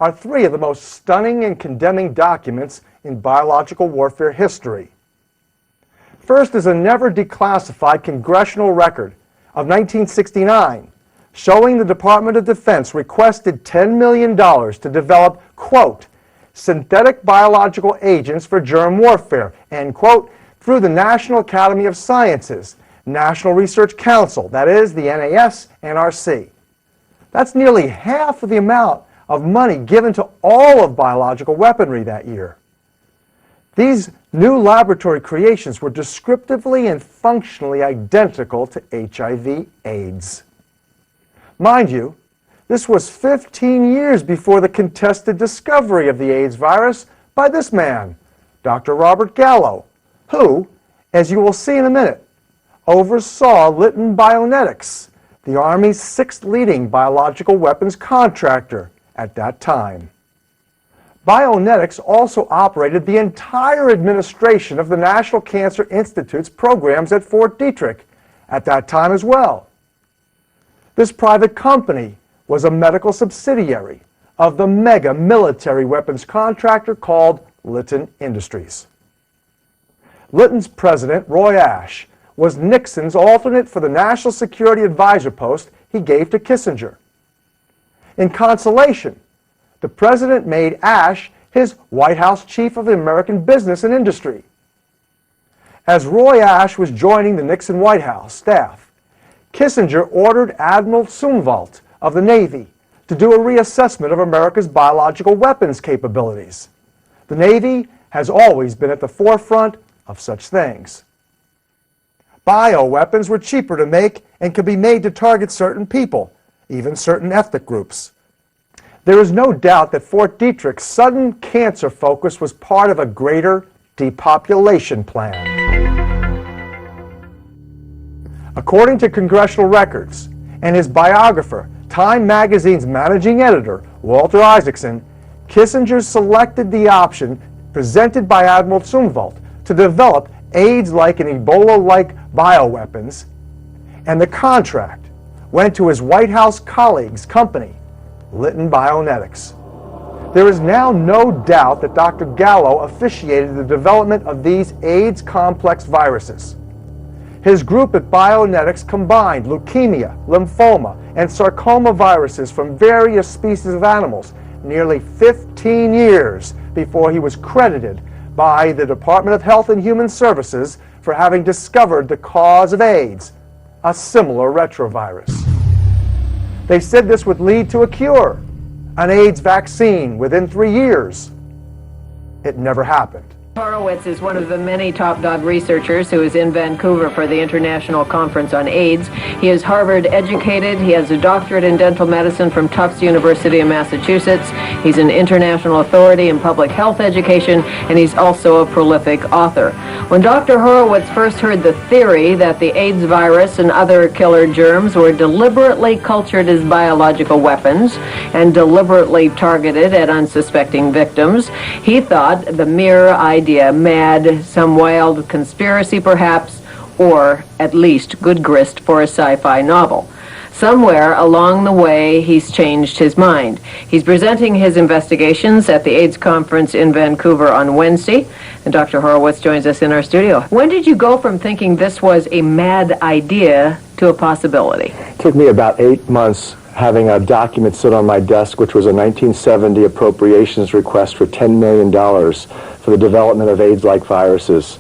are three of the most stunning and condemning documents in biological warfare history. First is a never declassified congressional record of 1969 showing the Department of Defense requested $10 million to develop, quote, synthetic biological agents for germ warfare, end quote, through the National Academy of Sciences, National Research Council, that is, the NAS, NRC. That's nearly half of the amount of money given to all of biological weaponry that year. These new laboratory creations were descriptively and functionally identical to HIV/AIDS. Mind you, this was 15 years before the contested discovery of the AIDS virus by this man, Dr. Robert Gallo, who, as you will see in a minute, oversaw Litton Bionetics, the Army's sixth leading biological weapons contractor at that time. Bionetics also operated the entire administration of the National Cancer Institute's programs at Fort Detrick at that time as well. This private company was a medical subsidiary of the mega military weapons contractor called Litton Industries. Litton's president, Roy Ashe, was Nixon's alternate for the National Security Advisor post he gave to Kissinger. In consolation, the president made Ashe his White House chief of American business and industry. As Roy Ashe was joining the Nixon White House staff, Kissinger ordered Admiral Zumwalt of the Navy to do a reassessment of America's biological weapons capabilities. The Navy has always been at the forefront of such things. Bioweapons were cheaper to make and could be made to target certain people, even certain ethnic groups. There is no doubt that Fort Detrick's sudden cancer focus was part of a greater depopulation plan. According to congressional records and his biographer, Time magazine's managing editor, Walter Isaacson, Kissinger selected the option presented by Admiral Zumwalt to develop AIDS-like and Ebola-like bioweapons, and the contract went to his White House colleague's company, Litton Bionetics. There is now no doubt that Dr. Gallo officiated the development of these AIDS complex viruses. His group at Bionetics combined leukemia, lymphoma, and sarcoma viruses from various species of animals nearly 15 years before he was credited by the Department of Health and Human Services for having discovered the cause of AIDS, a similar retrovirus. They said this would lead to a cure, an AIDS vaccine within 3 years. It never happened. Horowitz is one of the many top-dog researchers who is in Vancouver for the International Conference on AIDS. He is Harvard educated. He has a doctorate in dental medicine from Tufts University in Massachusetts. He's an international authority in public health education, and he's also a prolific author. When Dr. Horowitz first heard the theory that the AIDS virus and other killer germs were deliberately cultured as biological weapons and deliberately targeted at unsuspecting victims, he thought the mere idea mad, some wild conspiracy perhaps, or at least good grist for a sci-fi novel. Somewhere along the way, he's changed his mind. He's presenting his investigations at the AIDS conference in Vancouver on Wednesday, and Dr. Horowitz joins us in our studio. When did you go from thinking this was a mad idea to a possibility? It took me about 8 months having a document sit on my desk, which was a 1970 appropriations request for $10 million for the development of AIDS-like viruses.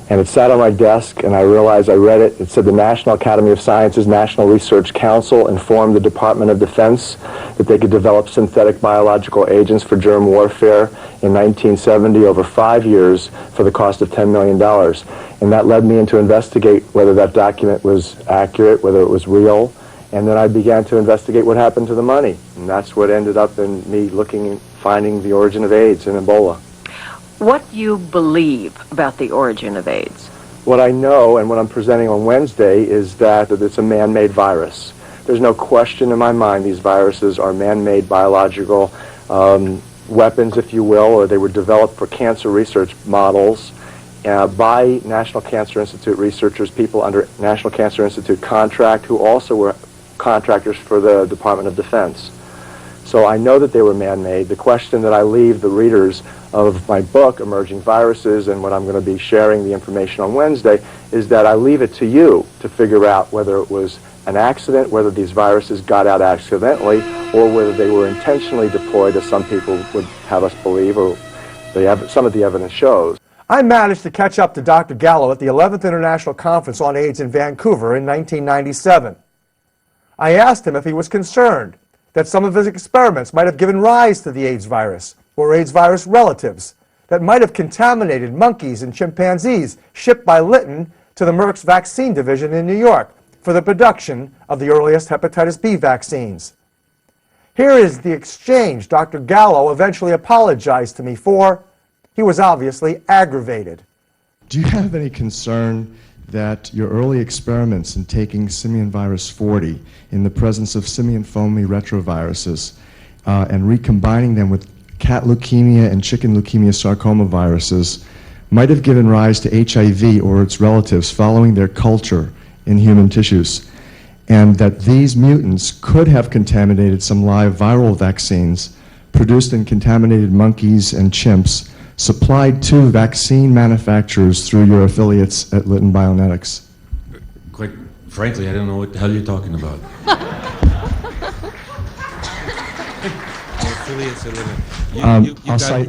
And it sat on my desk, and I realized, I read it, it said the National Academy of Sciences, National Research Council informed the Department of Defense that they could develop synthetic biological agents for germ warfare in 1970 over 5 years for the cost of $10 million. And that led me into investigate whether that document was accurate, whether it was real, and then I began to investigate what happened to the money. And that's what ended up in me looking and finding the origin of AIDS and Ebola. What do you believe about the origin of AIDS? What I know, and what I'm presenting on Wednesday, is that it's a man-made virus. There's no question in my mind these viruses are man-made biological weapons, if you will, or they were developed for cancer research models by National Cancer Institute researchers, people under National Cancer Institute contract, who also were contractors for the Department of Defense. So I know that they were man-made. The question that I leave the readers of my book, Emerging Viruses, and what I'm going to be sharing the information on Wednesday, is that I leave it to you to figure out whether it was an accident, whether these viruses got out accidentally, or whether they were intentionally deployed, as some people would have us believe, or some of the evidence shows. I managed to catch up to Dr. Gallo at the 11th International Conference on AIDS in Vancouver in 1997. I asked him if he was concerned that some of his experiments might have given rise to the AIDS virus, or AIDS virus relatives, that might have contaminated monkeys and chimpanzees shipped by Lytton to the Merck's vaccine division in New York for the production of the earliest hepatitis B vaccines. Here is the exchange Dr. Gallo eventually apologized to me for. He was obviously aggravated. Do you have any concern that your early experiments in taking simian virus 40 in the presence of simian foamy retroviruses and recombining them with cat leukemia and chicken leukemia sarcoma viruses might have given rise to HIV or its relatives following their culture in human tissues, and that these mutants could have contaminated some live viral vaccines produced in contaminated monkeys and chimps supplied to vaccine manufacturers through your affiliates at Lytton Bionetics? Quite frankly, I don't know what the hell you're talking about. Affiliates at Lytton.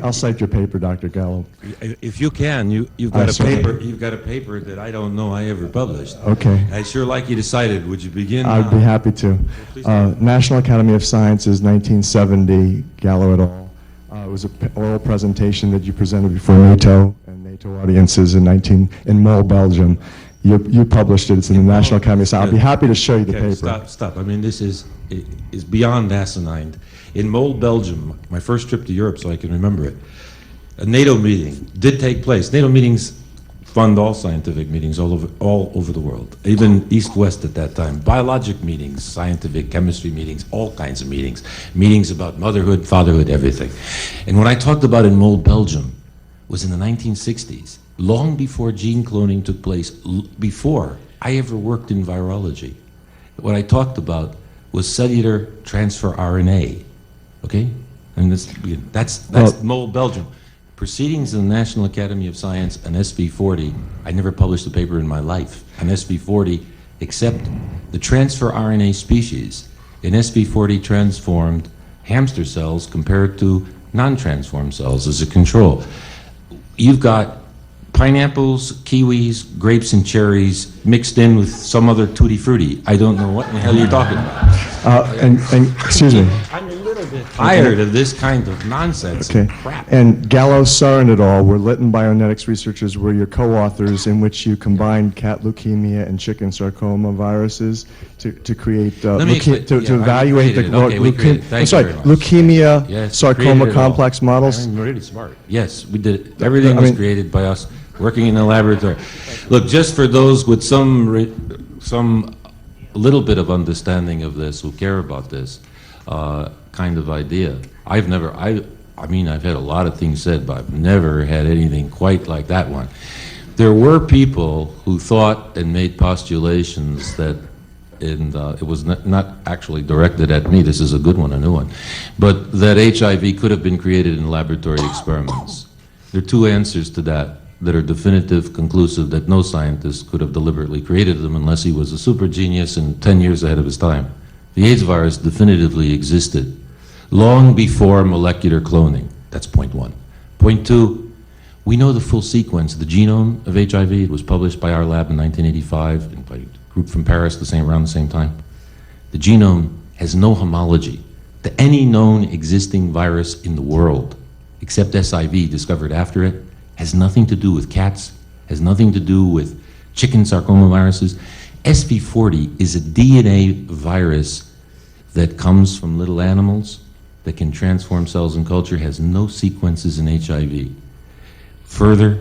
I'll cite your paper, Dr. Gallo. If you can, you've got a paper. You've got a paper that I don't know I ever published. Okay. I sure like you to cite it. Would you begin? I'd be happy to. National Academy of Sciences, 1970, Gallo et al. It was an oral presentation that you presented before NATO and NATO audiences in Mol, Belgium. You published it. It's in the National Academy of Sciences. I'll be happy to show you the paper. Stop. I mean, this is beyond asinine. In Mol, Belgium, my first trip to Europe, so I can remember it, a NATO meeting did take place. NATO meetings fund all scientific meetings all over the world, even East-West at that time. Biologic meetings, scientific, chemistry meetings, all kinds of meetings. Meetings about motherhood, fatherhood, everything. And what I talked about in Mol, Belgium was in the 1960s, long before gene cloning took place, before I ever worked in virology. What I talked about was cellular transfer RNA, okay? And that's Mol, Belgium. Proceedings in the National Academy of Science on SV40, I never published a paper in my life on SV40 except the transfer RNA species in SV40 transformed hamster cells compared to non-transformed cells as a control. You've got pineapples, kiwis, grapes, and cherries mixed in with some other tutti frutti. I don't know what in the hell you're talking about. And excuse me. I'm a little bit tired of this kind of nonsense and crap. And Gallo, Sarin et al. Were Lytton Bionetics researchers, were your co-authors in which you combined cat leukemia and chicken sarcoma viruses to create to evaluate the leukemia sarcoma complex models. I'm really smart. Yes, we did it. Everything was created by us working in the laboratory. Look, just for those with some little bit of understanding of this, who care about this kind of idea. I've had a lot of things said, but I've never had anything quite like that one. There were people who thought and made postulations that, it was not actually directed at me, this is a good one, a new one, but that HIV could have been created in laboratory experiments. There are two answers to that are definitive, conclusive, that no scientist could have deliberately created them unless he was a super genius and 10 years ahead of his time. The AIDS virus definitively existed long before molecular cloning. That's point one. Point two, we know the full sequence, the genome of HIV. It was published by our lab in 1985 and by a group from Paris around the same time. The genome has no homology to any known existing virus in the world, except SIV, discovered after it. Has nothing to do with cats, has nothing to do with chicken sarcoma viruses. SV40 is a DNA virus that comes from little animals that can transform cells in culture, has no sequences in HIV. Further,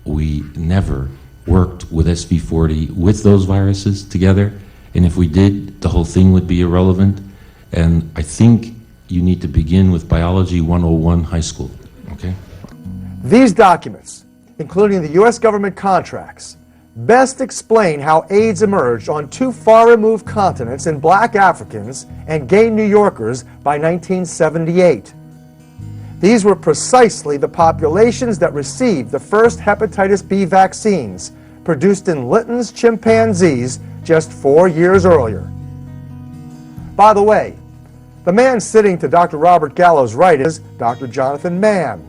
we never worked with SV40 with those viruses together, and if we did, the whole thing would be irrelevant. And I think you need to begin with Biology 101 high school, okay? These documents, including the U.S. government contracts, best explain how AIDS emerged on two far-removed continents in black Africans and gay New Yorkers by 1978. These were precisely the populations that received the first hepatitis B vaccines, produced in Lytton's chimpanzees just 4 years earlier. By the way, the man sitting to Dr. Robert Gallo's right is Dr. Jonathan Mann.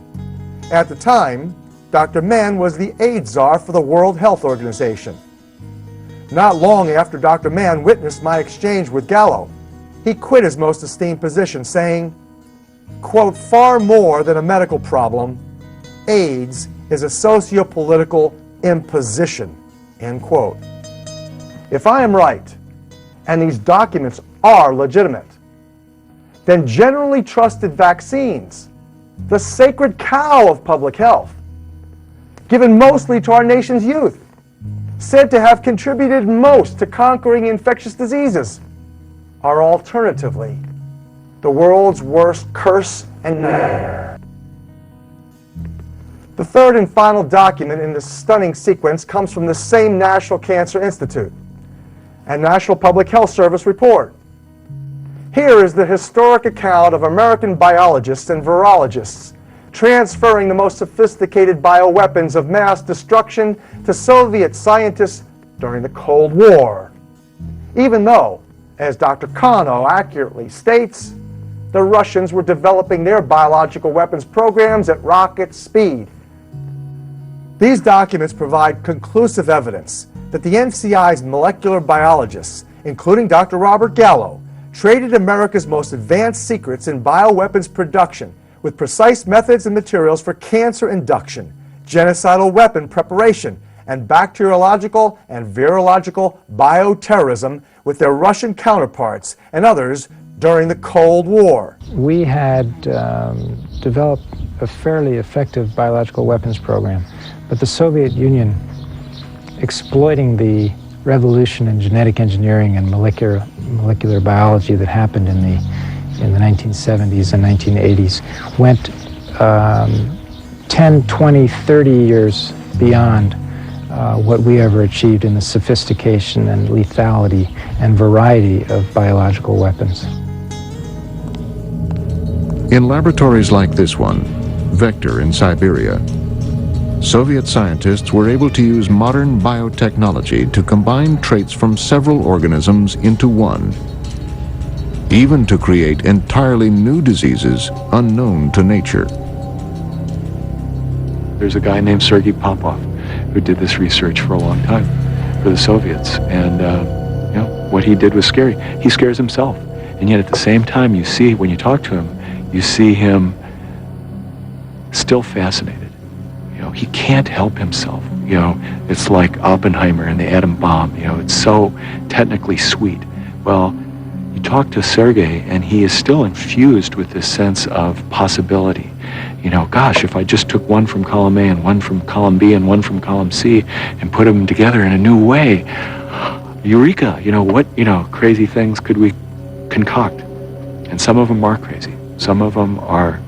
At the time, Dr. Mann was the AIDS czar for the World Health Organization. Not long after Dr. Mann witnessed my exchange with Gallo, he quit his most esteemed position, saying, quote, far more than a medical problem, AIDS is a socio-political imposition, end quote. If I am right, and these documents are legitimate, then generally trusted vaccines, the sacred cow of public health, given mostly to our nation's youth, said to have contributed most to conquering infectious diseases, are alternatively the world's worst curse and nightmare. The third and final document in this stunning sequence comes from the same National Cancer Institute and National Public Health Service report. Here is the historic account of American biologists and virologists transferring the most sophisticated bioweapons of mass destruction to Soviet scientists during the Cold War. Even though, as Dr. Kano accurately states, the Russians were developing their biological weapons programs at rocket speed. These documents provide conclusive evidence that the NCI's molecular biologists, including Dr. Robert Gallo, traded America's most advanced secrets in bioweapons production with precise methods and materials for cancer induction, genocidal weapon preparation, and bacteriological and virological bioterrorism with their Russian counterparts and others during the Cold War. We had developed a fairly effective biological weapons program, but the Soviet Union, exploiting the revolution in genetic engineering and molecular biology that happened in the 1970s and 1980s, went 10, 20, 30 years beyond what we ever achieved in the sophistication and lethality and variety of biological weapons. In laboratories like this one, Vector in Siberia, Soviet scientists were able to use modern biotechnology to combine traits from several organisms into one, even to create entirely new diseases unknown to nature. There's a guy named Sergei Popov who did this research for a long time for the Soviets, and what he did was scary. He scares himself, and yet at the same time, you see, when you talk to him, you see him still fascinated. He can't help himself. It's like Oppenheimer and the atom bomb. It's so technically sweet. Well, you talk to Sergei, and he is still infused with this sense of possibility. Gosh, if I just took one from column A and one from column B and one from column C and put them together in a new way, eureka! What crazy things could we concoct? And some of them are crazy. Some of them are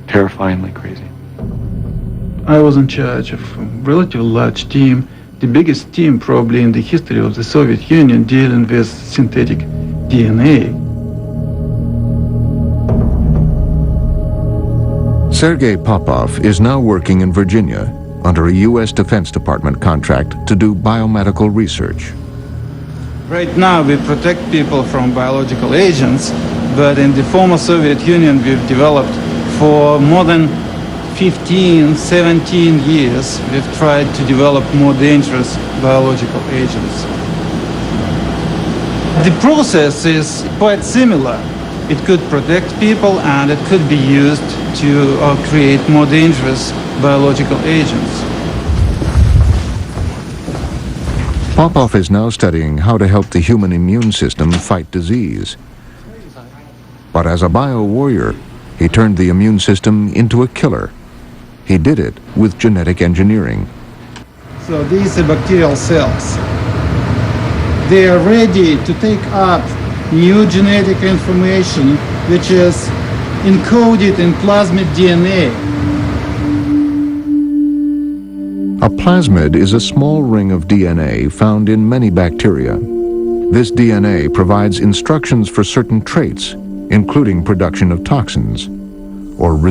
terrifyingly crazy. I was in charge of a relatively large team, the biggest team probably in the history of the Soviet Union dealing with synthetic DNA. Sergei Popov is now working in Virginia under a U.S. Defense Department contract to do biomedical research. Right now we protect people from biological agents, but in the former Soviet Union we've developed for more than 15, 17 years, we've tried to develop more dangerous biological agents. The process is quite similar. It could protect people and it could be used to create more dangerous biological agents. Popov is now studying how to help the human immune system fight disease. But as a bio-warrior, he turned the immune system into a killer. He did it with genetic engineering. So these are bacterial cells. They are ready to take up new genetic information which is encoded in plasmid DNA. A plasmid is a small ring of DNA found in many bacteria. This DNA provides instructions for certain traits, including production of toxins or resistance.